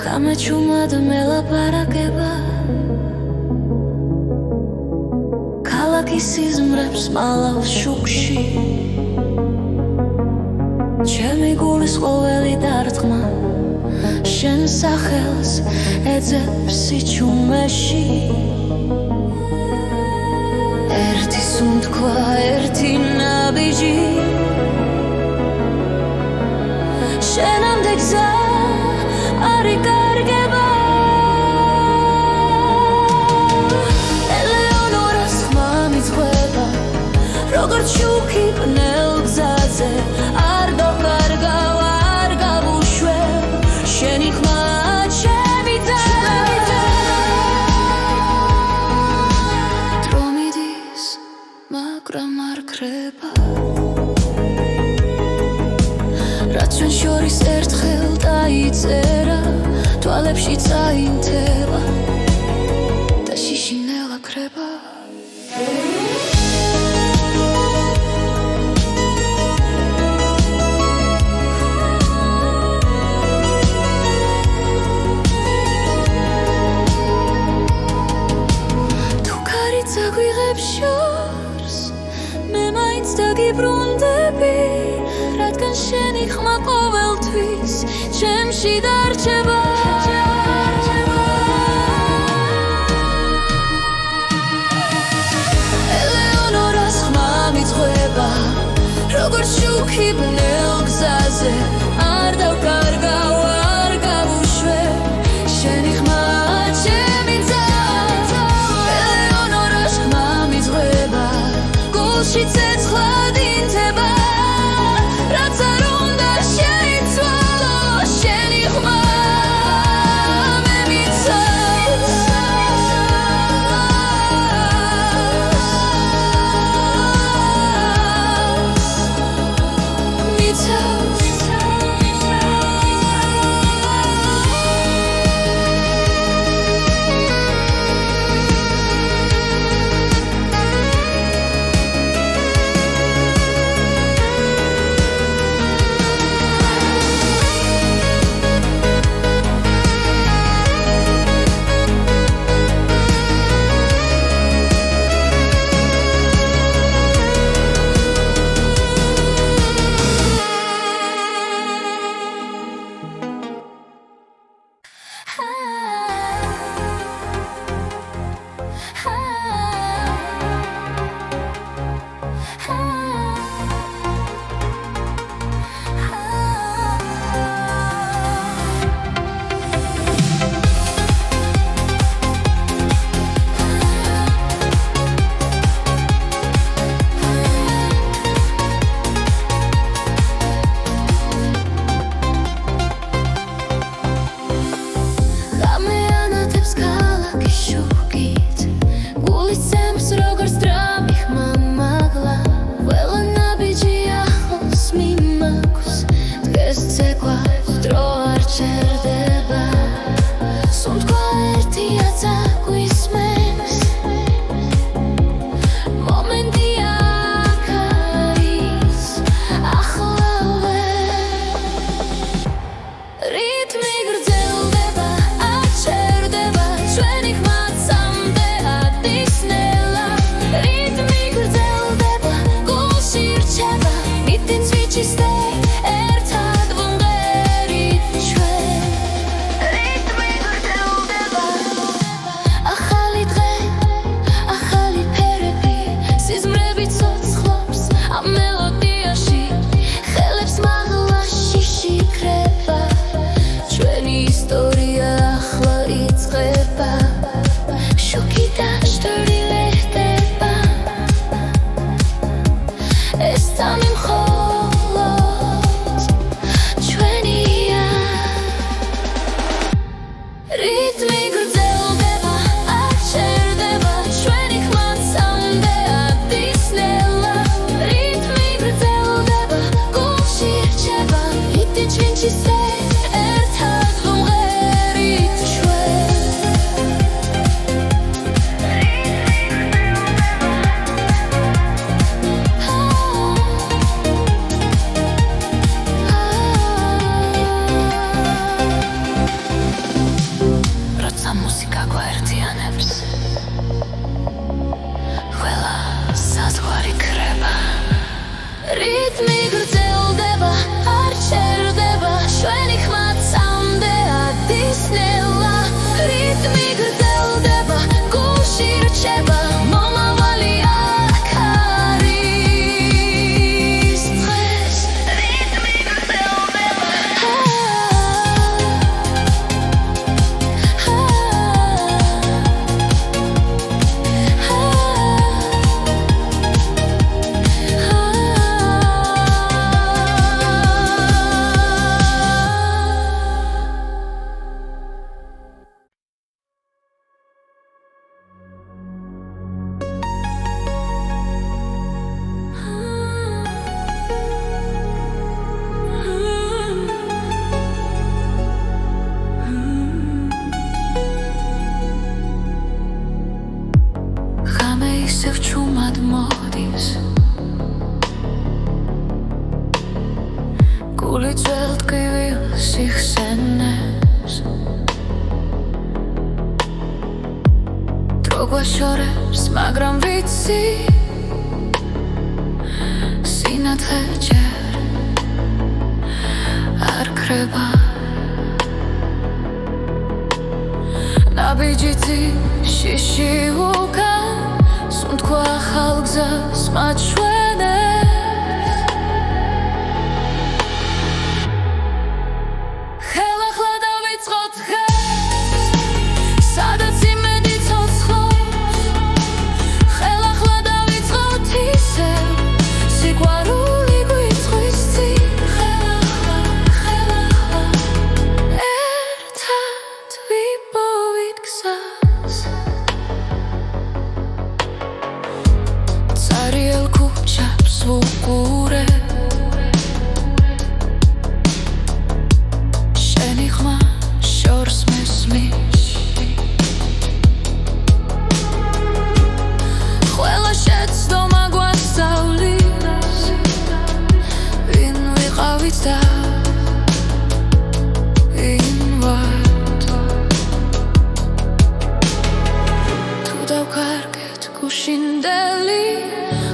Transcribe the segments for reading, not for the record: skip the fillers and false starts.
გამეჩუმად მელაპარაკება ქალაქის სიზმრებს მალავს შუქში ჩემი გულის ყოველი დარტყმა შენ სახელს ეძებს სიჩუმეში ერთი სუნთქვა ერთი ნაბიჯი შენამდე გზა არ იკარგება ელეონორას ხმა მიძღვება როგორც შუქი პნელ გზაზე არ დავკარგავ არ გავუშვებ შენი ხმა ჩემი და დრო მიდის მაგრამ არ ქრება რაც ჩვენ შორის ერთხელ დაიწერა თვალებში წაინთება და შიშინელა ქრება თუ ქარიც აგვიღებ შორს მე მაინც დაგიბრუნდები რადგან შენი ხმა ყოველთვის ჩემში დარჩება ელეონორას ხმა მიძღვება როგორც შუქი ბნელ გზაზე არ დავკარგავ არ გავუშვებ შენი ხმა ჩემი და ელეონორას ხმა მიძღვება გულში ცეცხლად ინთება რაც არ უნდა შეიცვალო შენი ხმა მე მიცავს რიტმი გრძელდება, აჩერდება, ჩვენი ხმა სამდე ადისნე ისევ ჩუმად მოდის გული ძველ ტკივილს იხსენებს დრო გვაშორებს მაგრამ ვიცი სინათლე ჯერ არ ქრება ნაბიჯითი შიში უკან სუნთქვა ახალ გზას მაჩვენებს ხელახლა დავიწყოთ დღეს სადაც იმედი ცოცხლობს ხელახლა დავიწყოთ ისევ სიყვარული გვიწვის წინ ხელახლა ერთად ვიპოვით გზას წარიელ ქუჩებს ვუყურებ შენი ხმა შორს მესმის ყველა შეცდომა გვასწავლის ვინ ვიყავით და ვინ ვართ თუ დავკარგეთ გუშინდელი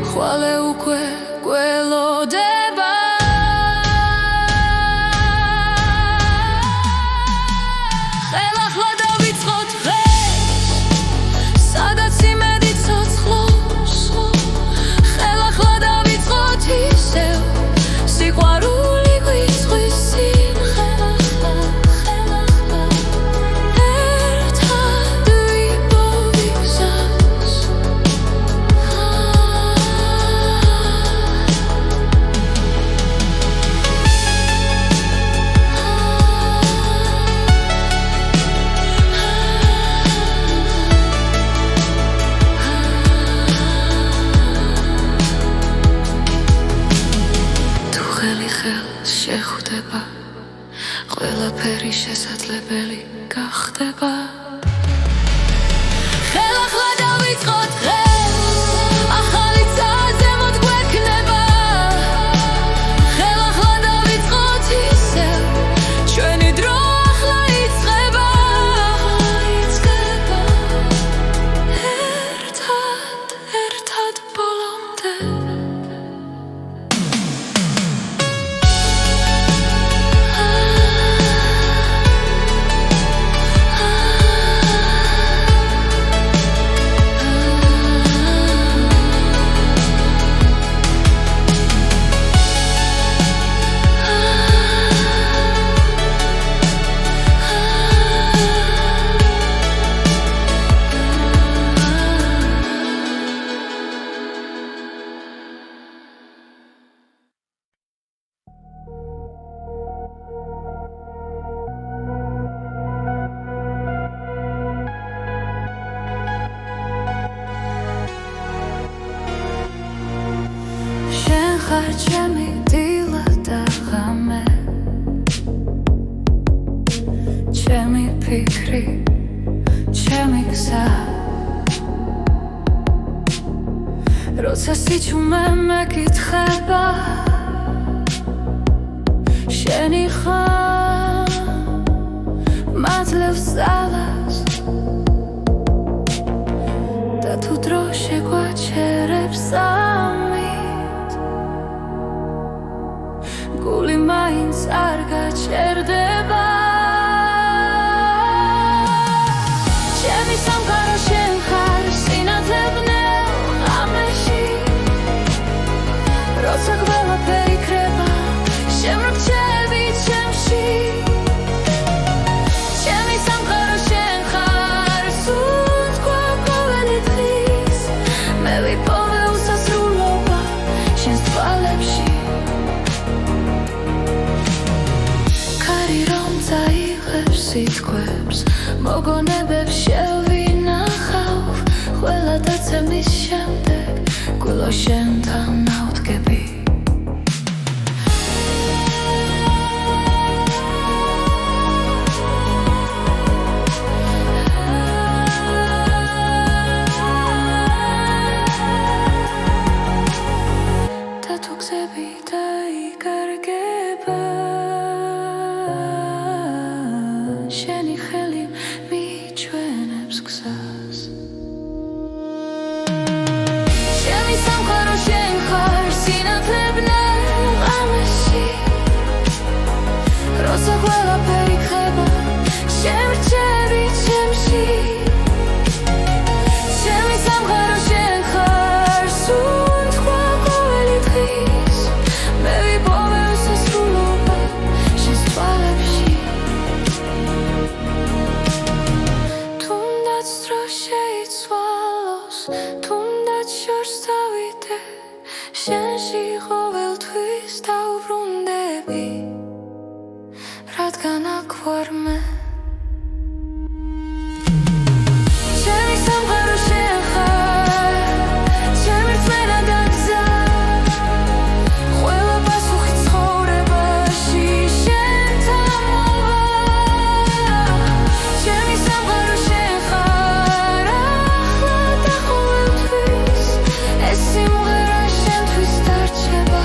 ხვალე უკვე გველოდება ხელახლა დავიწყოთ დღეს სადაც იმედი ცოცხლობს ხელახლა დავიწყოთ ისევ სიყვარული გვიწვის წინ ხელახლა ერთად ვიპოვით გზას თუ ხელი ხელს შეხვდება ყველაფერი შესაძლებელი გახდება ხელახლა დავიწყოთ დღეს ახალი ზემოთ გვექნება ხელახლა დავიწყოთ ისევ ჩვენი დრო ახლა იწყება ერთად ბოლომდე შენ ხარ ჩემი დილა და ღამე ჩემი ფიქრი ჩემი გზა როცა სიჩუმე მეკითხება შენი ხარ მადლებს ძალას და თუ დრო შეგვაჩერებს ამით გული მაინც არ გაჩერდება ჩემი სამყარო შენ ხარ სინათლე ბნელ ღამეში როცა ყველაფერი ქრება შემრჩევი ჩემში ჩემი სამყარო შენ ხარ სუნთქვა ყოველი დღის მე ვიპოვე უსასრულობა შენს თვალებში ქარი რომ წაიღებს სიტყვებს მოგონებებს შევინახავ ყველა დაცემის შემდეგ გულო შენთან ავდგები სამყარო შენ ხარ სინათლებნელ ღამეში როცა ყველაფერი ხება შემრჩევი ჩემში ჩემი სამყარო შენ ხარ სულ სხვა ყოველი დღის მე ვიპოვე უსასრულობა შენს თვალებში თუნდაც დრო შეიცვალოს თუნდაც შორს დავიდე შენში ყოველთვის დავბრუნდები რადგან აქ ვარ მე ჩემი სამყარო შენ ხარ ჩემი რწმენა და გზა ყველა პასუხი ცხოვრებაში შენთან მოვა ჩემი სამყარო შენ ხარ ახლა და ყოველთვის ეს სიმღერა შენთვის დარჩება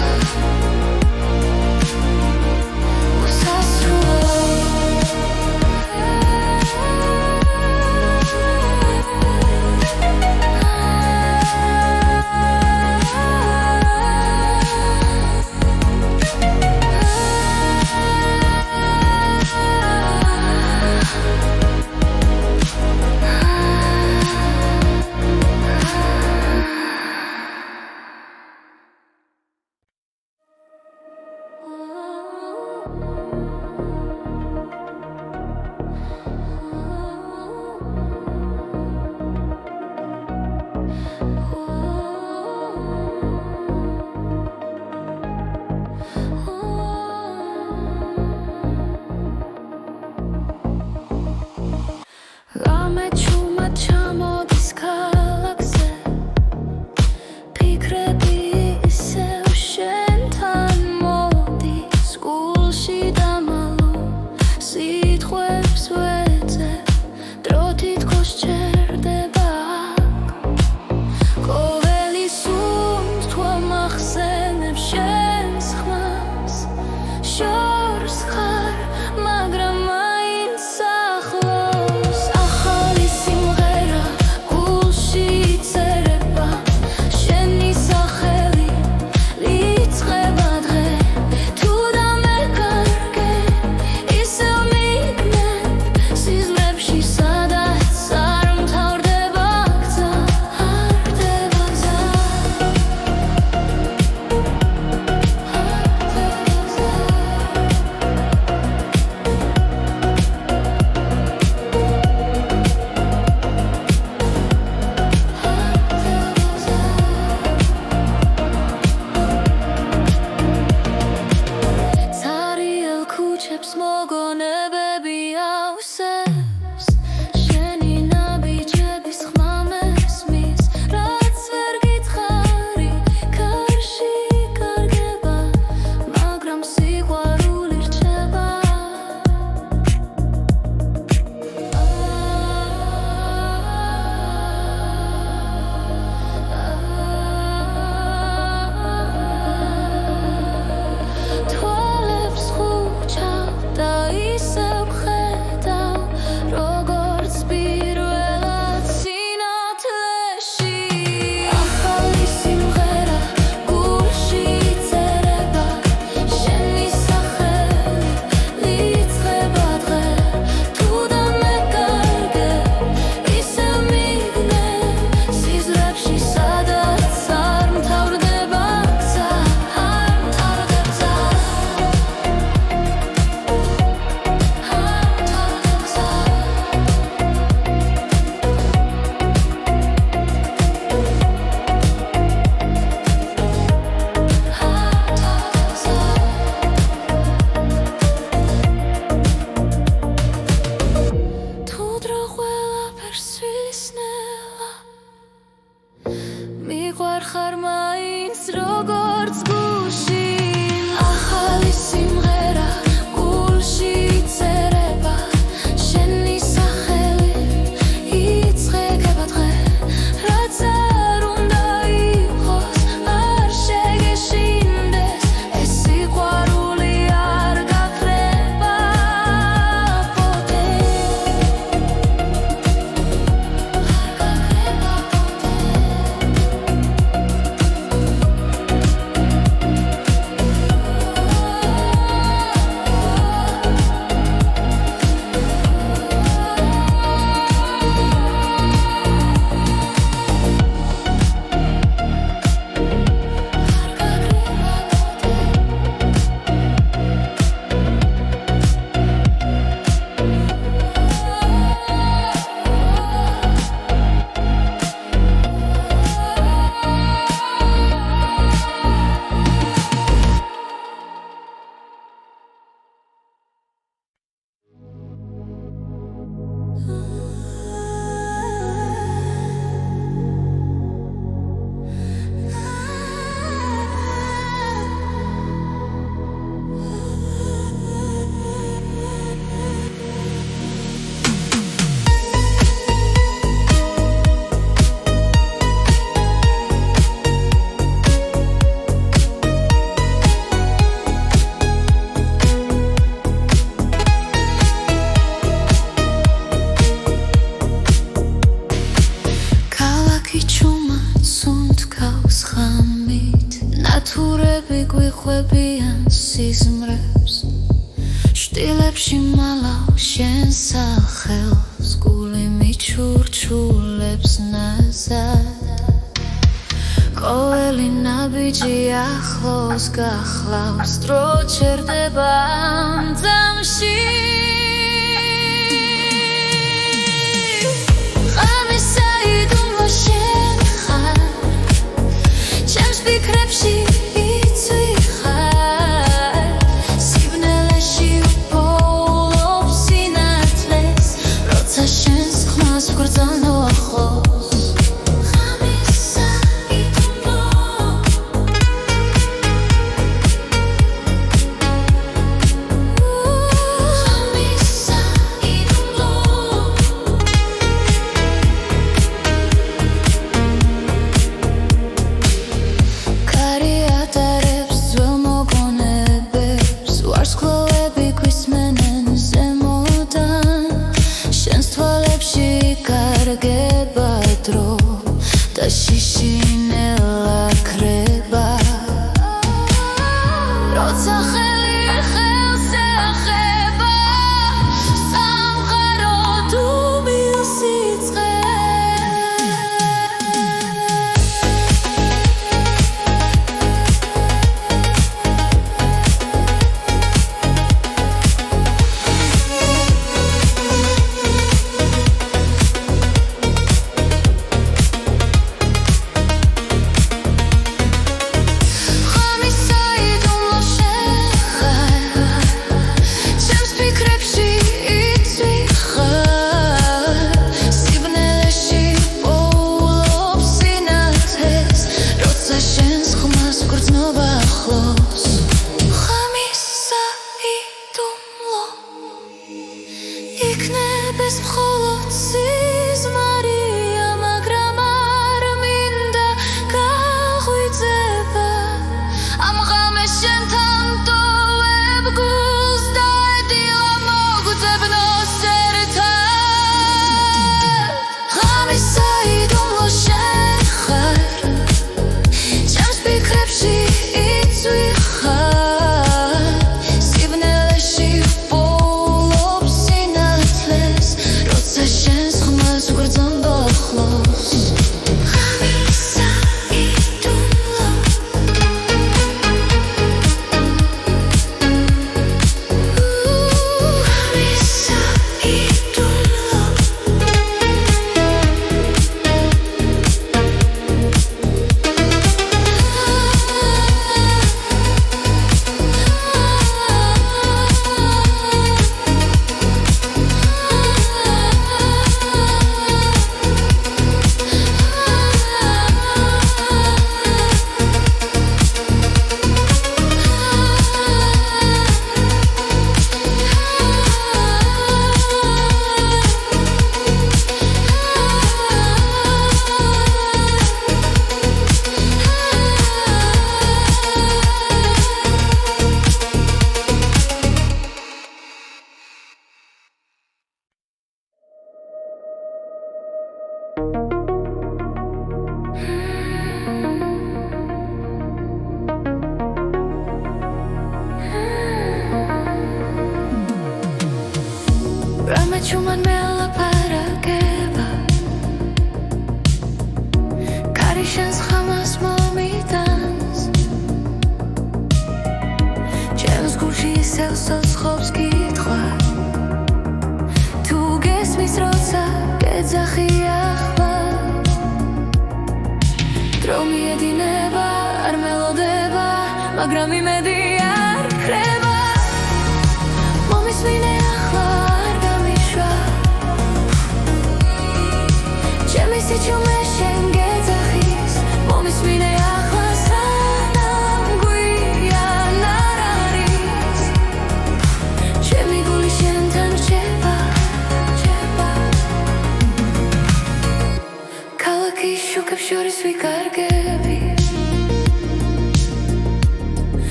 ნათურები გვიხვებიან სიზმრებს შტილებში მალავ შენ სახელს გული მიჩურჩულებს ნაზად ყოველი ნაბიჯი ახლოს გახლავს დრო ჩერდება ამ ძამში ფიქრებში იცვი ხარ სიბნელეში უპოვლობ სინათლეს როცა შენს ხმას ვგრძნო ახლოს ღამისა იდუმლო ღამისა იდუმლო და შიშინელა ქრება როცა ხელი ხელს ეხება სამყარო თუ მილსიცხე იქნებს მხოლოდ სიზმარია მაგრამ არ მინდა გაღვიძება ამ ღამეს შენთან ტოვებ გულს და დილა მოგძებნოს ერთად ღამისა იდუმლო შენ ხარ ჩემს ფიქრებში იცვი ხარ სიბნელეში Ramechuman mela parageba Karishans khamas momitans James Gucci selsos khobs kitkhwa Tu gesmis rotsa gedzaxi akhva Dromi edineba ar melodeba Magram imedi ar kreba Momis mine akhva Sichume shen gezachis Momis mine achla sanam guia nararis Chemi guli shentan cheba Kalaki shukab shoris vikargebi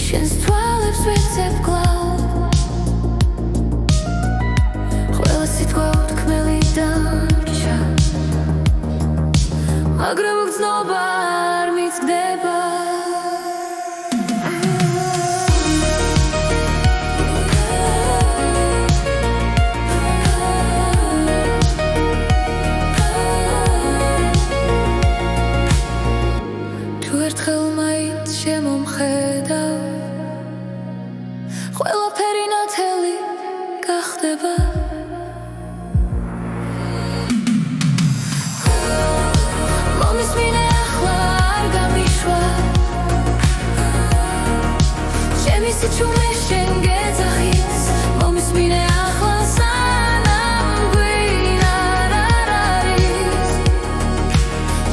Shen stwalebs vetsep glav Khwela sitquot kmeli damcha მაგრამ გრძნობა არ მიცდება ჩემი სიჩუმე შენ გეძახის მომისმინე ახლა სანამ გვინარ არ არის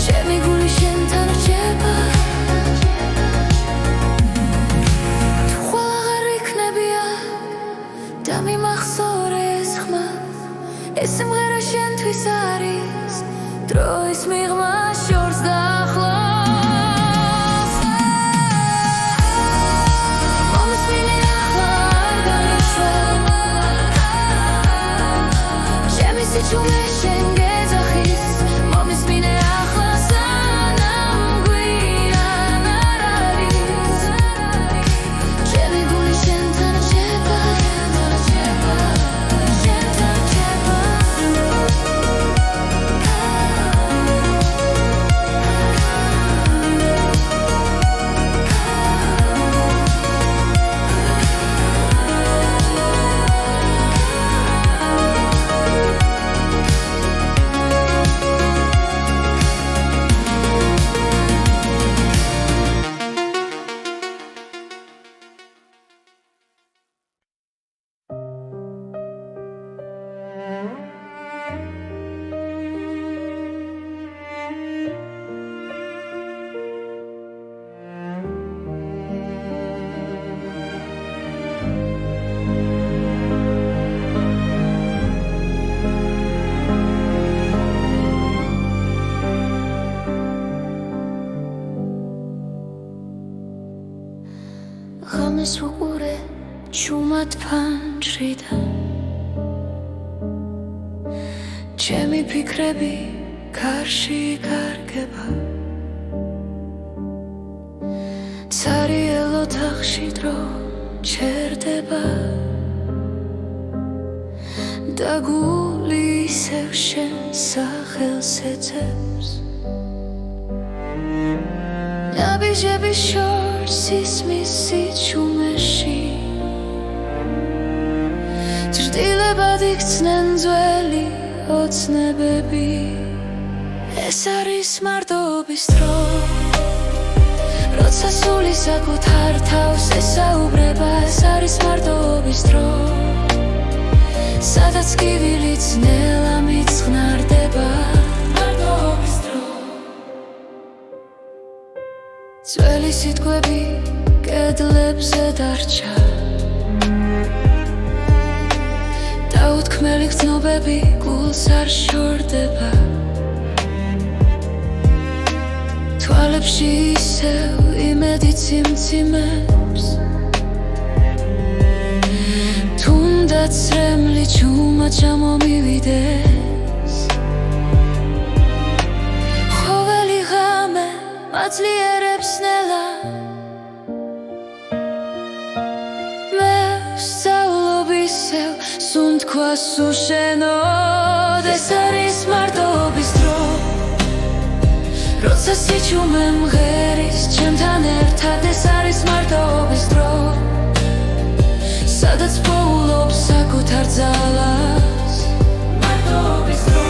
ჩემი გული შენთან რჩება თუ ხვალ აღარ იქნებია და მიმახსოვრე ეს ხმა ეს სიმღერა შენთვის არის დროის მიღმა შორს დაახლოს მომისმინე ახლა არ განიცვალ ჩემი სიჩუმე შენ გეძახის მომისმინე ახლა სანამ გვიან არ არის ჩემი გული შენთან რჩება შენთან რჩება ღამეს ვუყურე ჩუმად ფანჯრიდან ჩემი ფიქრები გარში გარგება ცარიელ ოთახში დრო ჩერდება და გული ისევ შენ სახელს ეძებს ნაბიჯები შორს ისმის სიჩუმეში ჭრდილებად იქცნენ ძველი ოცნებები ეს არის მარტოობის დრო როცა სული საკუთარ თავს ესაუბრება ეს არის მარტოობის დრო სადაც კივილიც ნელა მიწყნარდება მარტოობის დრო ძველი სიტყვები კედლებზე დარჩა დაუთქმელი გრძნობები გულს არ შორდება თვალებში ისევ იმედი ციმციმებს თუნდაც რემლი ჩუმად ჩამომივიდეს ხოველი ღამე მაძლიერებს ნელა მე ვსწავლობ ისევ სუნთქვას უშენოდ ეს არის მარტოობის დრო როცა სიჩუმე მღერის ჩემთან ერთად ეს არის მარტოობის დრო სადაც პოულობს საკუთარ ძალას მარტოობის დრო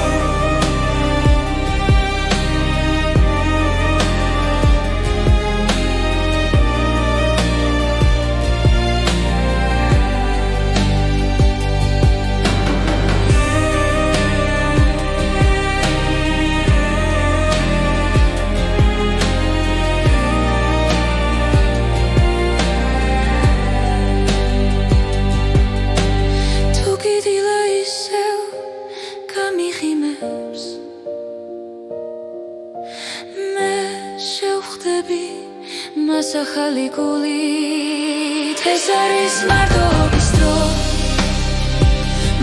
მას ახალი გულით ეს არის მარტოობის დრო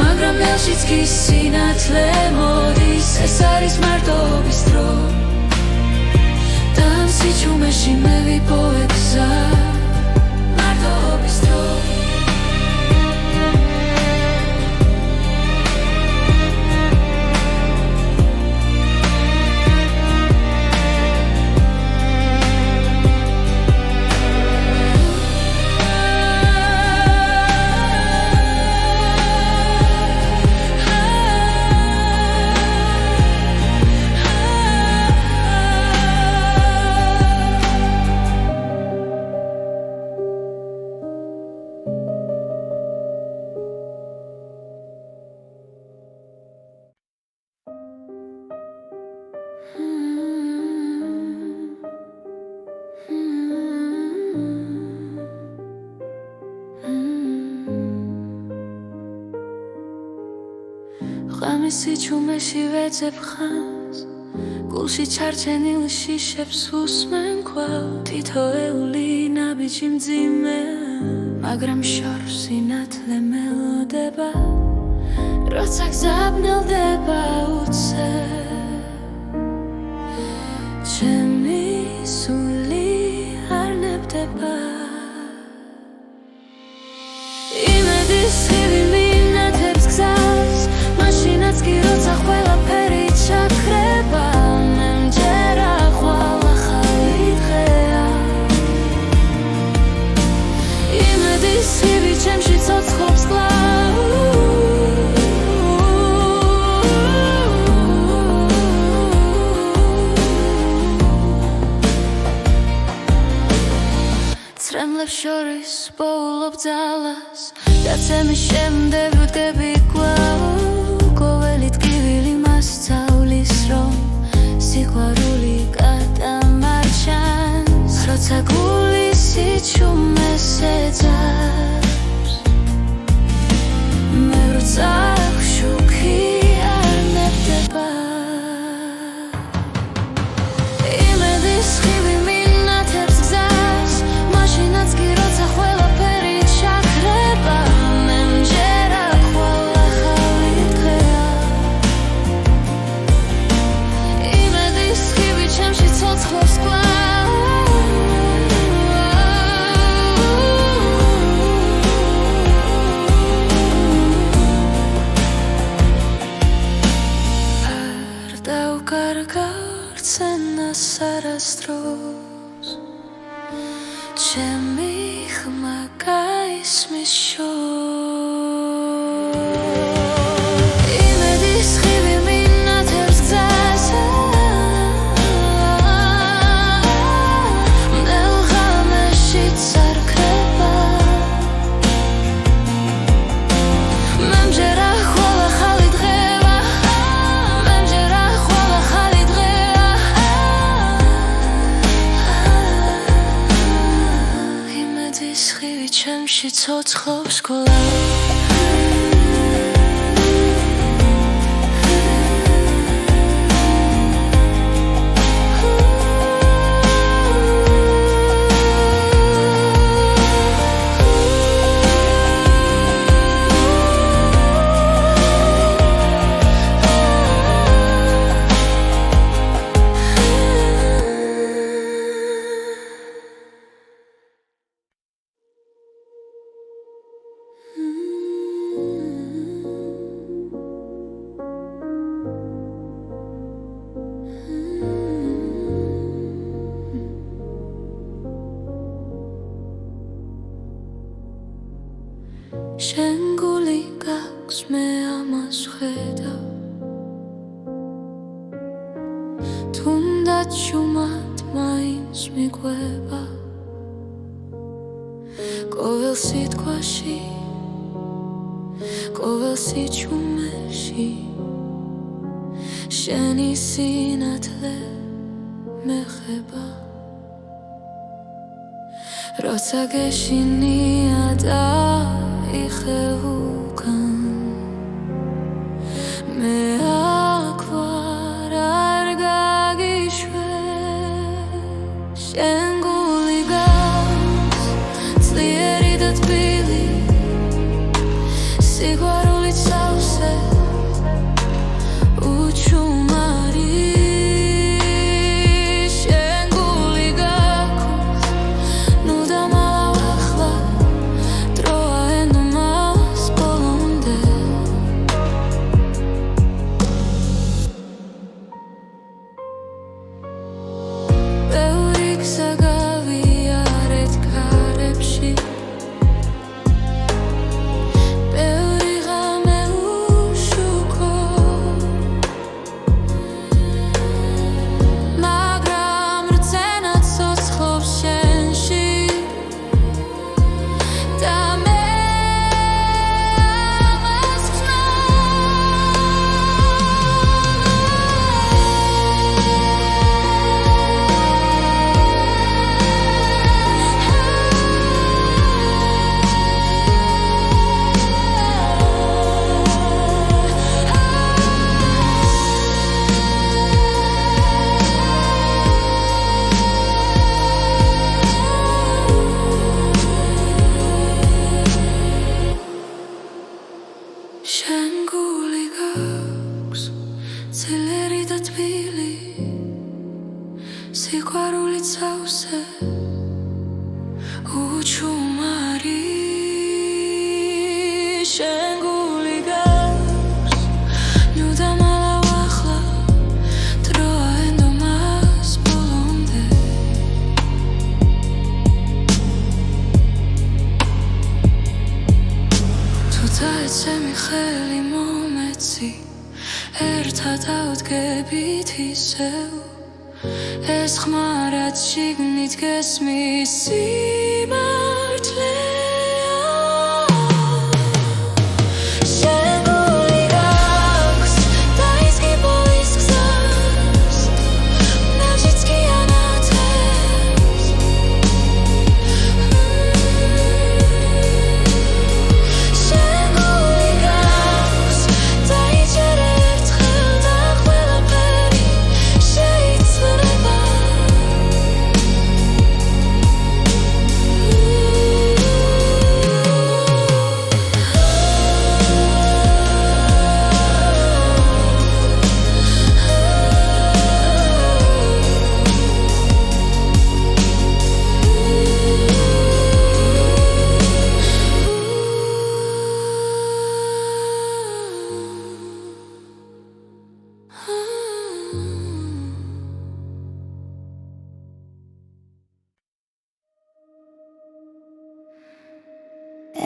მაგრამ ნელშიც კი სინათლე მოდის ეს არის მარტოობის დრო და ამ სიჩუმეში მე ვიპოვებ გზა მარტოობის დრო სიჩუმეში ვეძებ ხანს გულში ჩარჩენილ შიშებს უსმენ კვლავ თითოეული ნაბიჯი მძიმე მაგრამ შორს სინათლე მელოდება როცა გზაბნელდება უცებ ჩემი სული არ ნებდება იმედის ხივი მინათებს გზას მაშინაც კი როცა ყველაფერი ჩაქრება მე მჯერა ხვალ ახალი დღეა იმედის ხივი ჩემში ცოცხლობს კვლავ ცრემლებს შორის პოულობ ძალას დაცემის შემდეგ ვდგები კვლავ ყოველი ტკივილი მასწავლის რომ სიყვარული გადამარჩენს როცა გული სიჩუმეს ეძებს მე როცა შუქი არ ნებდება იმედის ხივი მინათებს გზას მაშინაც კი როცა ყველაფერი ჩაქრება მე მჯერა ხვალ ახალი დღეა იმედის ხივი ჩემში ცოცხლობს კვლავ არ დავკარგავ რცენას არასდროს ჩემი ხმა გაისმის შორს იმედის ხივი მინათებს გზას მდელ ღამეშიც არ ქრება მე მჯერა ხვალ ახალი დღეა მე მჯერა ხვალ ახალი დღეა იმედის ხივი ჩემში ცოცხლობს კვლავ შენ გული გაქვს მე ამას ვხედავ თუნდაც შუმად მაინც მიყვება ყოველ სიტყვაში ყოველ სიჩუმეში შენი სინათლე მეხება როცა გეშინია და იხევუკან მე აქ ვარ არ გაგიშვებ შენ გული გაქვს ძლიერი და თბილი სიყვარულით სავსე უჩუმარი შენ გული გაქვს ნუ დამალავ ახლა დროა ენდომას ბოლომდე ბევრი გზა გავიარეთ ქარებში ბევრი თავზე უჩუმარი შენ გული გავს ნუ დამალავ ახლა დროა ენდომას ბოლომდე თუ დაეცემი ხელი მომეცი ერთად ავდგებით ისევ ეს ხმარად შიგნით გესმის სიმართლეა შენ გული გაქვს დაიზგი ბოლის გზას ნაჟიც კი ანათებს შენ გული გაქვს დაიჯერ ერთხელ და ყველაფერი შეიცვლება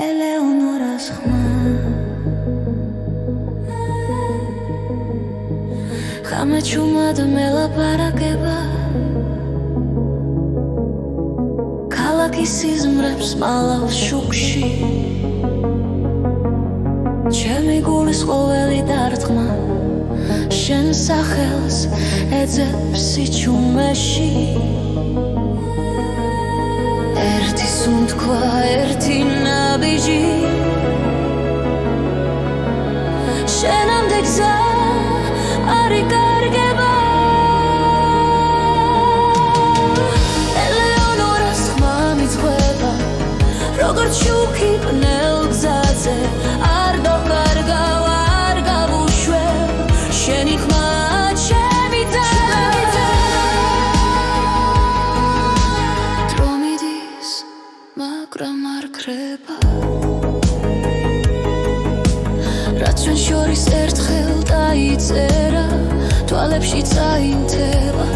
ელეონორას ხმა ხამეჩუმად მელაპარაკება ქალაქის სიზმრებს მალავს შუქში ჩემი გულის ყოველი დარტყმა შენ სახელს ეძებს სიჩუმეში ერთი სუნთქვა ერთი ნაბიჯი შენამდე გზა არ იკარგება ელეონორას ხმა მიძღვება როგორც შუქი ბნელ გზაზე არ დავკარგავ არ გავუშვებ შენი ხმა ჩემი ძალა დრო მიდის მაგრამ არ ქრება რაც ჩვენ შორის ერთხელ დაიწერა თვალებში წაინთება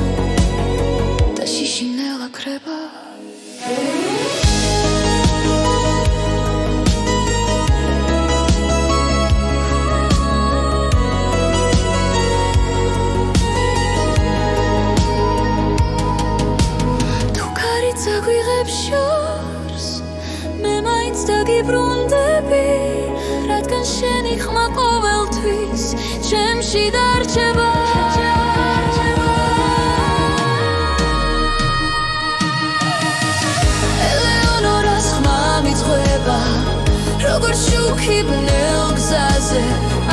და შიშინელა ქრება თუ ქარი წაგვიღებს შორს მე მაინც დაგიბრუნდები რადგან შენი ხმა ყოველთვის ჩემში დარჩება ელეონორას ხმა მიძღვება როგორც შუქი ბნელ გზაზე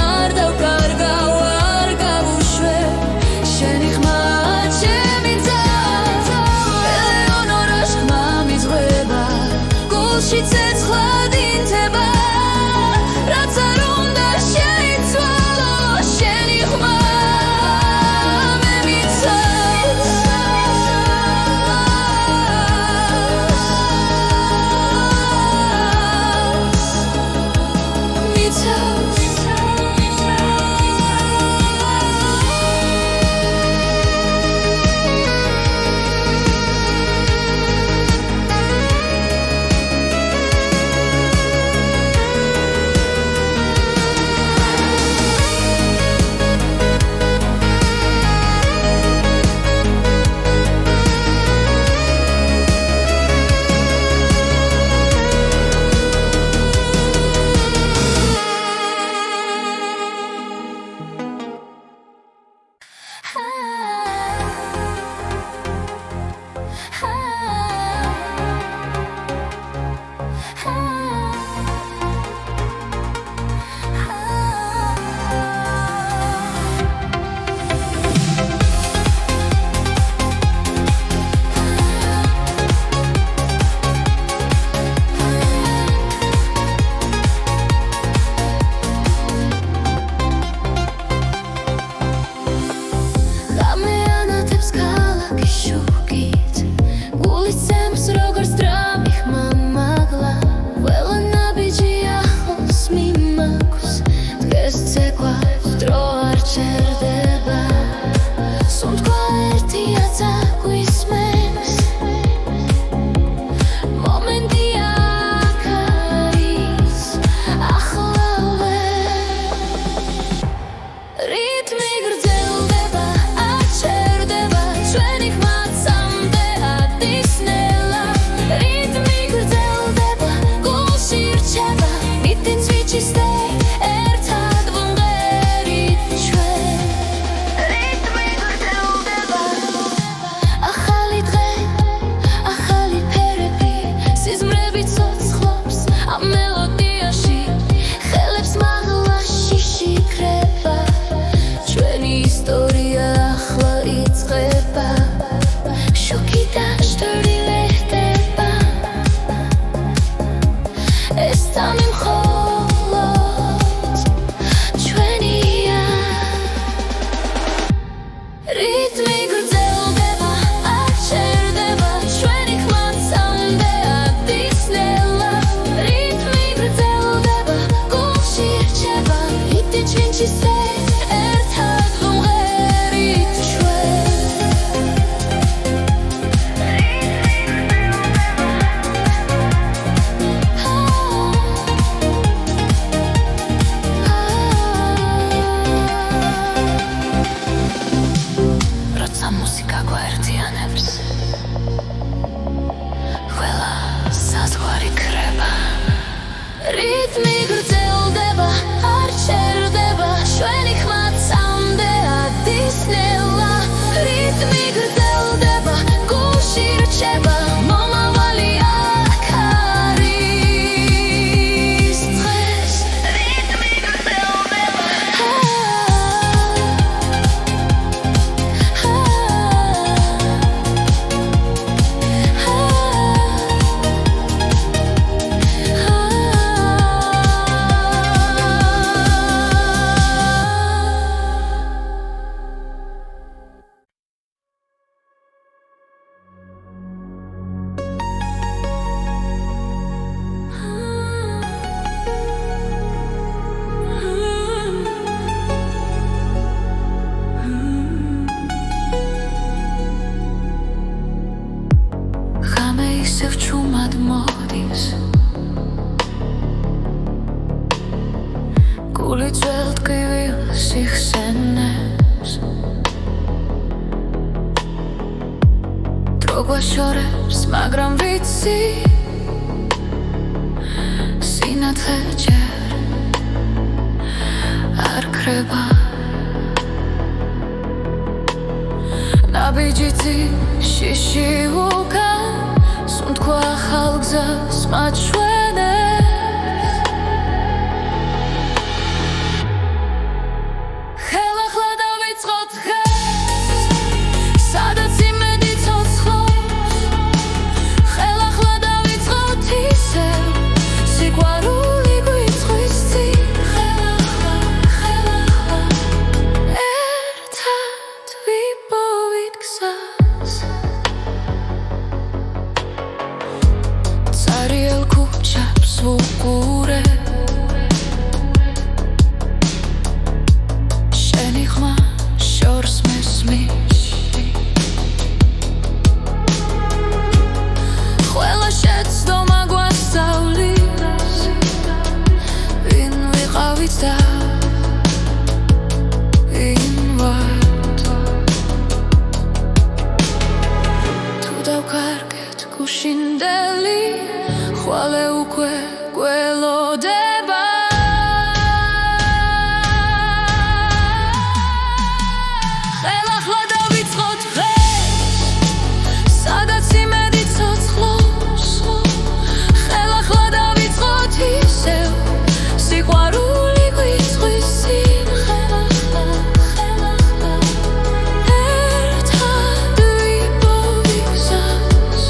არ დავკარგავ არ გავუშვებ შენი ხმა ჩემი ძალა ელეონორას ხმა მიძღვება გულში ცეცხლად ინთება რაც არ უნდა შეიცვალო შენი ხმა მე მიცავს ისევ ჩუმად მოდის გული ძველ ტკივილს იხსენებს დრო გვაშორებს მაგრამ ვიცი სინათლე ჯერ არ ქრება ნაბიჯითი შიში უკან სუნთქვა ახალ გზას მაჩვენებს ხელახლა დავიწყოთ დღეს სადაც იმედი ცოცხლობს ხელახლა დავიწყოთ ისევ სიყვარული გვიწვის წინ ხელახლა ერთად ვიპოვით გზას წარიელ ქუჩებს ვუყურებ შენი ხმა შორს მესმის ყველა შეცდომა გვასწავლის ვინ ვიყავით და ვინ ვართ თუ დავკარგეთ გუშინდელი ხვალე უკვე გველოდება ხელახლა დავიწყოთ დღეს სადაც იმედი ცოცხლობს ხელახლა დავიწყოთ ისევ სიყვარული გვიწვის წინ ხელახლა ერთად ვიპოვით გზას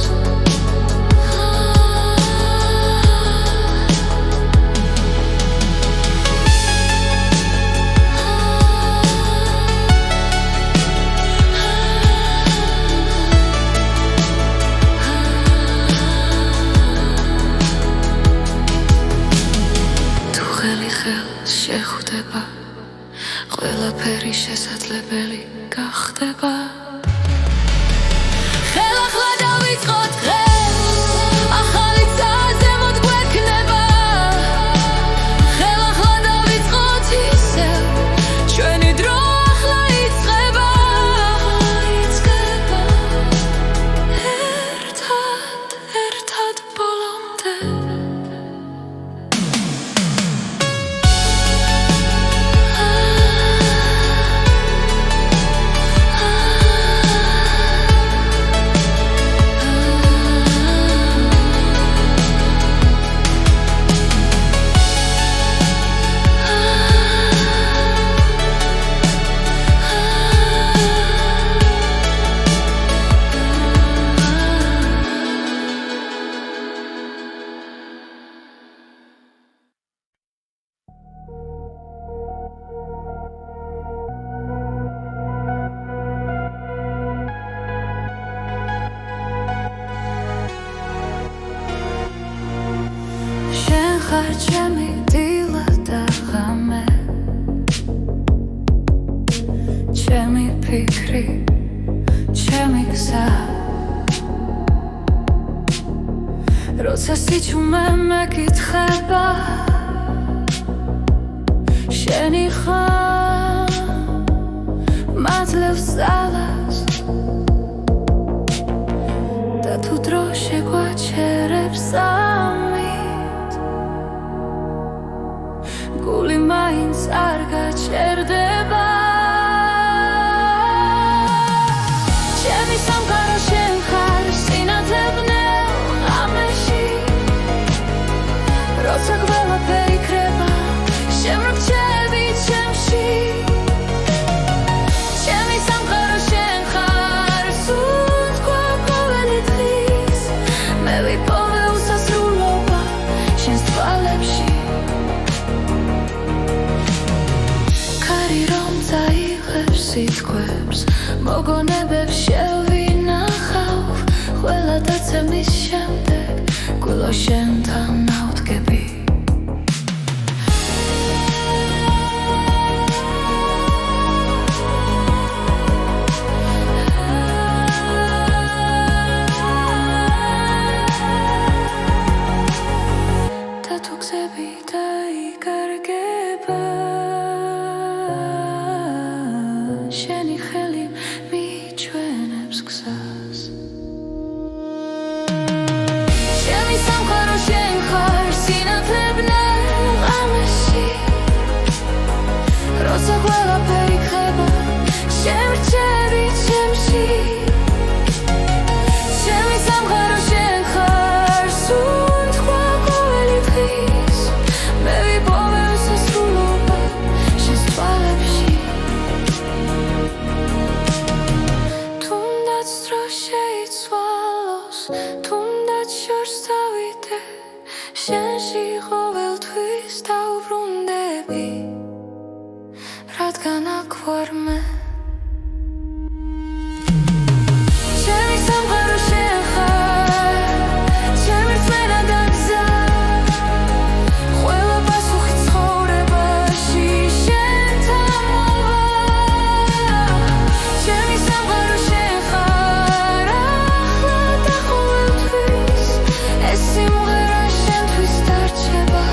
თუ ხელი ხელს შეხვდება ყველაფერი შესაძლებელი გახდება ხელახლა დავიწყოთ დღეს ახალი გზა ზემოთ გვექნება ხელახლა დავიწყოთ ისევ ჩვენი დრო ახლა იწყება ერთად ბოლომდე შენ ხარ ჩემი დილა და ღამე ჩემი ფიქრი ჩემი გზა როცა სიჩუმე მეკითხება შენი ხარ მადლებს ძალას და თუ დრო შეგვაჩერებს სამით გული მაინც არ გაჩერდება ჩემი სამყარო შენ ხარ სინათლე ბნელ ღამეში როცა ყველაფერი ქრება შემრჩები ჩემში ჩემი სამყარო შენ ხარ სუნთქვა ყოველი დღის მე ვიპოვე უსასრულობა შენს თვალებში ქარი რომ წაიღებს სიტყვებს მოგონებებს შევინახავ ყველა დაცემის შემდეგ გულო შენთან ავდგები თუნდაც შორს დავიდე შენში ყოველთვის დავბრუნდები რადგან აქ ვარ მე ჩემი სამყარო შენ ხარ ჩემი რწმენა და გზა ყველა პასუხი ცხოვრებაში შენთან მოვა ჩემი სამყარო შენ ხარ ახლა და ყოველთვის ეს სიმღერა შენთვის დარჩება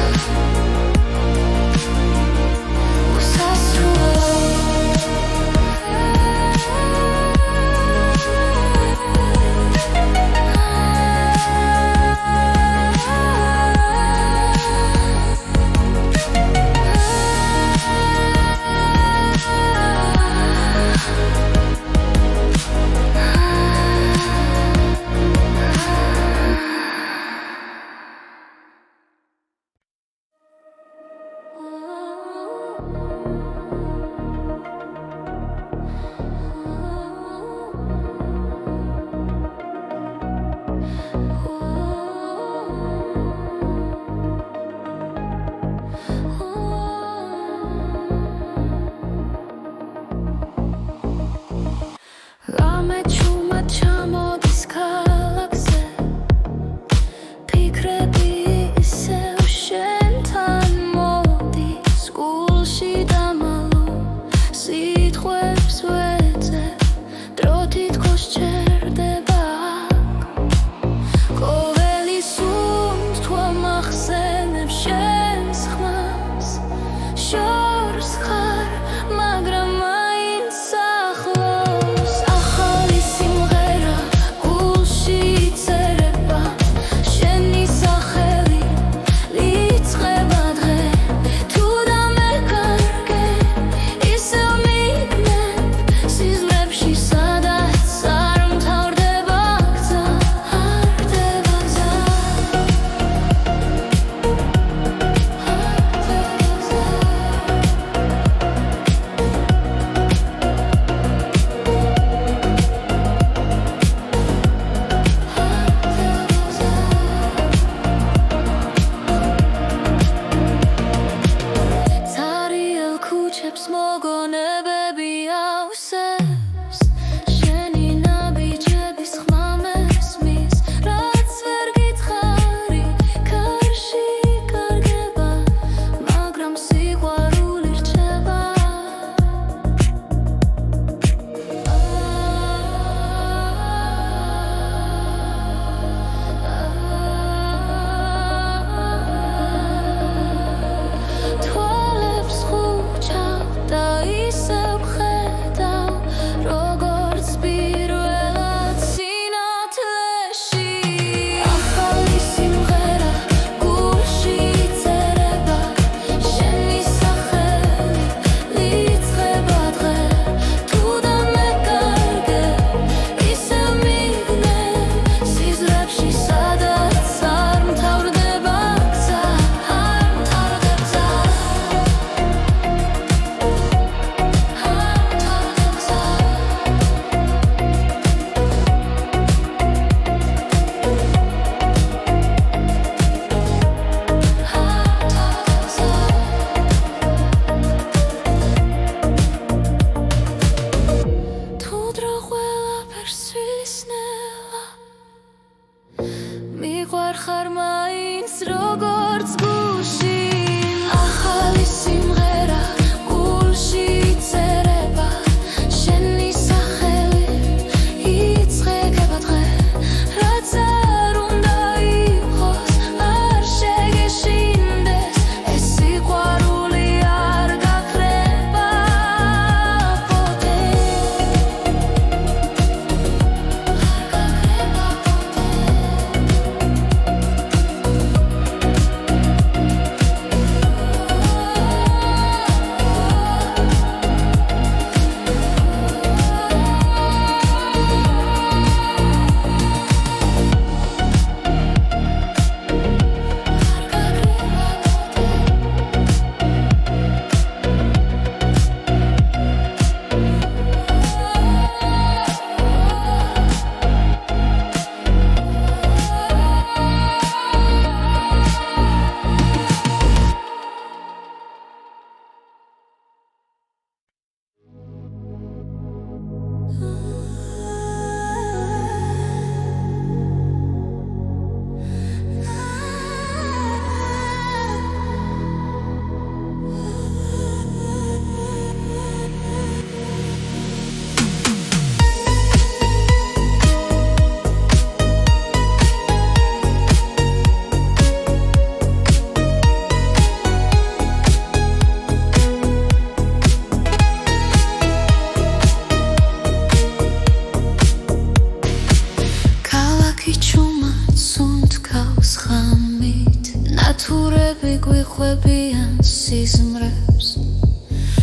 სათურები გვიხვებიან სიზმრებს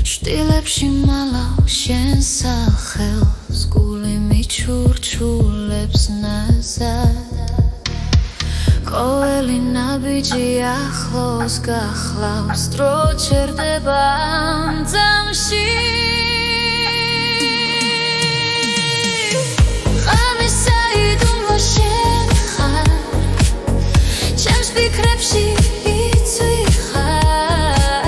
შტილებში მალავ შენ სახელს გული მიჩურჩულებს ნაზად ყოველი ნაბიჯი ახლოს გახლავს დრო ჩერდება ამ ძამში ფიქრებში იცვი ხარ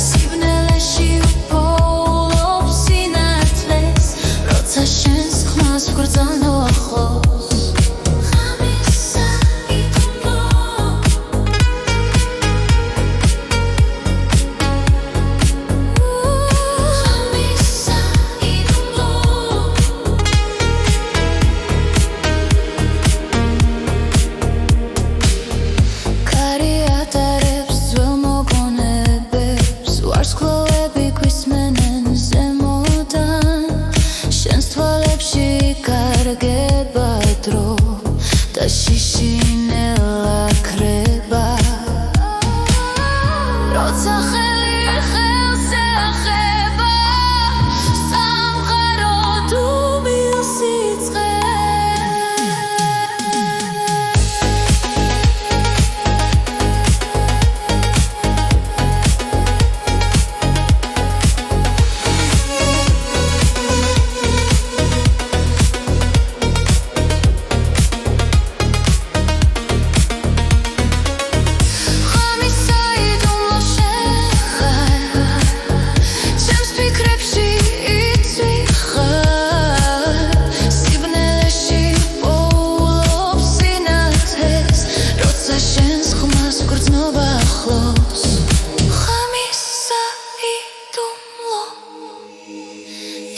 სიბნელეში უპოულობ სინათლეს როცა შენს ხმას ვგრძნო ახლოს ხამისა იდუმლო ხამისა იდუმლო და შიშინელა ქრება როცა ხელი ხელს ეხება სამყარო თუ მილსიწყე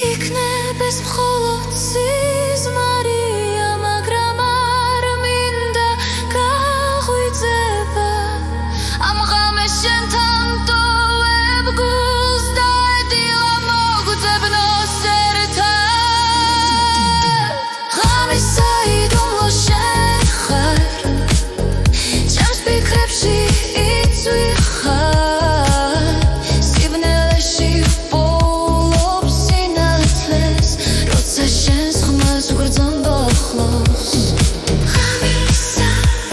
იქნებს მხოლოდ სიზმარია მაგრამ არ მინდა გაღვიძება ამ ღამეს შენთან ტოვებ გულს და დილა მოგძებნოს ერთად ღამის საიდუმლო შენ ხარ ჩემს ფიქრებში იცვი ხარ სიბნელეში შენს ხმას ვგრძნო ახლოს ხამისა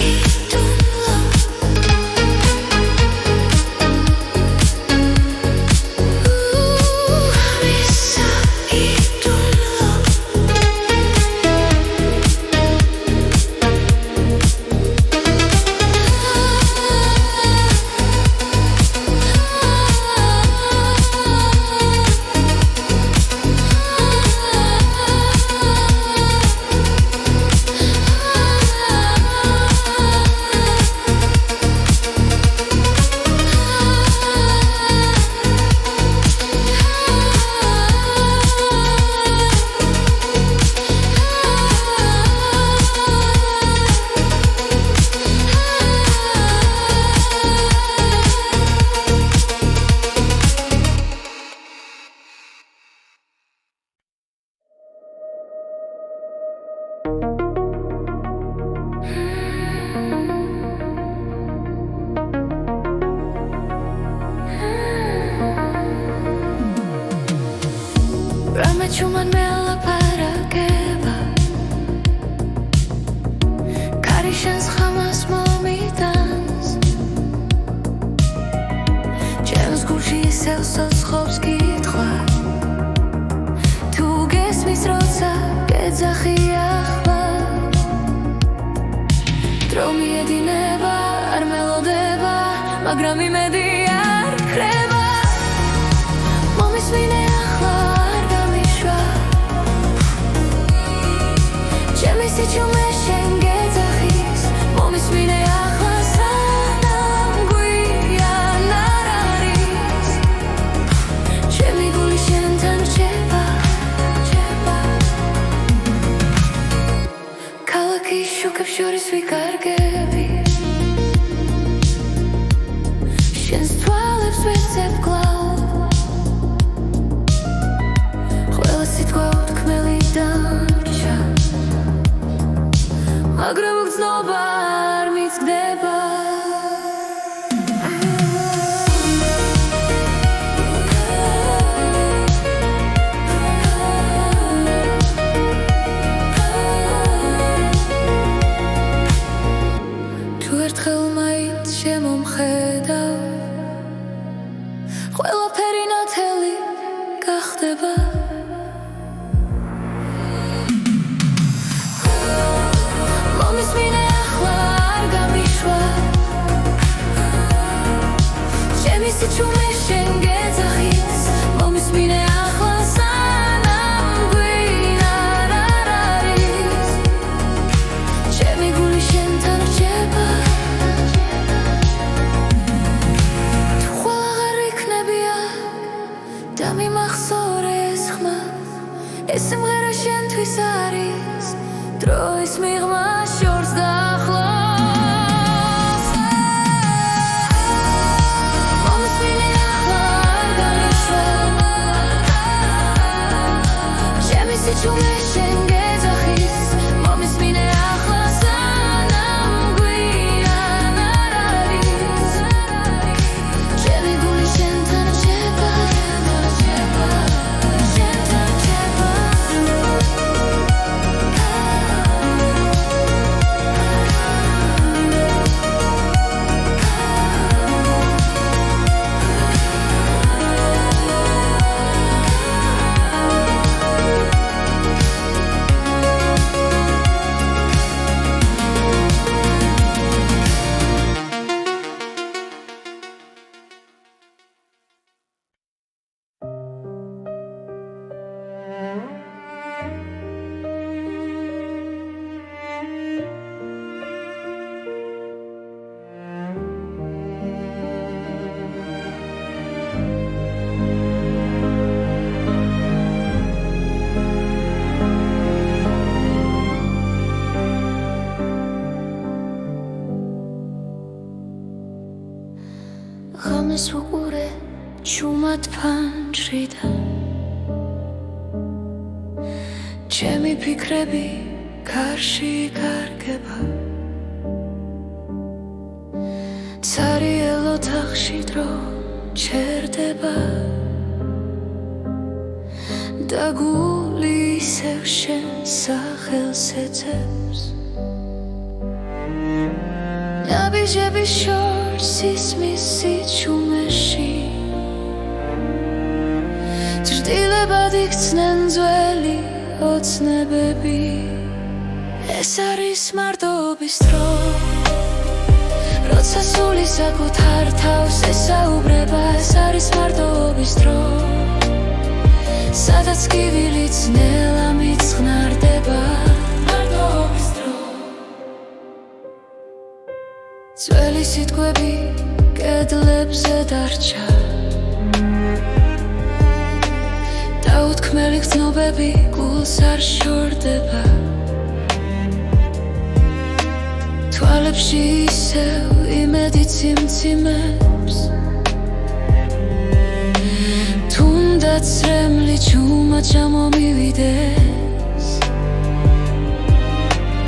იდუმლო ხამისა იდუმლო Ramechuman mela parageba Karishans khamas momitans James Gucci selsos khobs kitkhwa Tu gesmis rotsa gedzaxi akhva Dromi edineba ar melodeba magram imedi ar kreba Momismine akhva Sichume shen gedzaxis momismine ახლა სანამ გვიან არ არის ჩემი გული შენთან რჩება ქალაქის შუქებს შორის ვიკარგები შენს თვალებს ვეცებ კლავ ყველა სიტყვა უთქმელი დარჩა მაგრამ გრძნობა არ მიცდება რომელმეს უყურე ჩუმად ფანჯრიდან ჩემი ფიქრები გარში კარგება ცარიელ ოთახში დრო ჩერდება და გული ისევ შენ სახელს ეძებს ნაბიჯები შორს ისმის სიჩუმეში ჭრდილებად იქცნენ ძველი ოცნებები ეს არის მარტოობის დრო როცა სული საკუთარ თავს ესაუბრება ეს არის მარტოობის დრო სადაც კივილიც ნელა მიწყნარდება მარტოობის დრო ძველი სიტყვები კედლებზე დარჩა დაუთქმელი გრძნობები გულს არ შორდება თვალებში ისევ იმედი ციმციმებს თუნდაც რემლი ჩუმად ჩამომივიდეს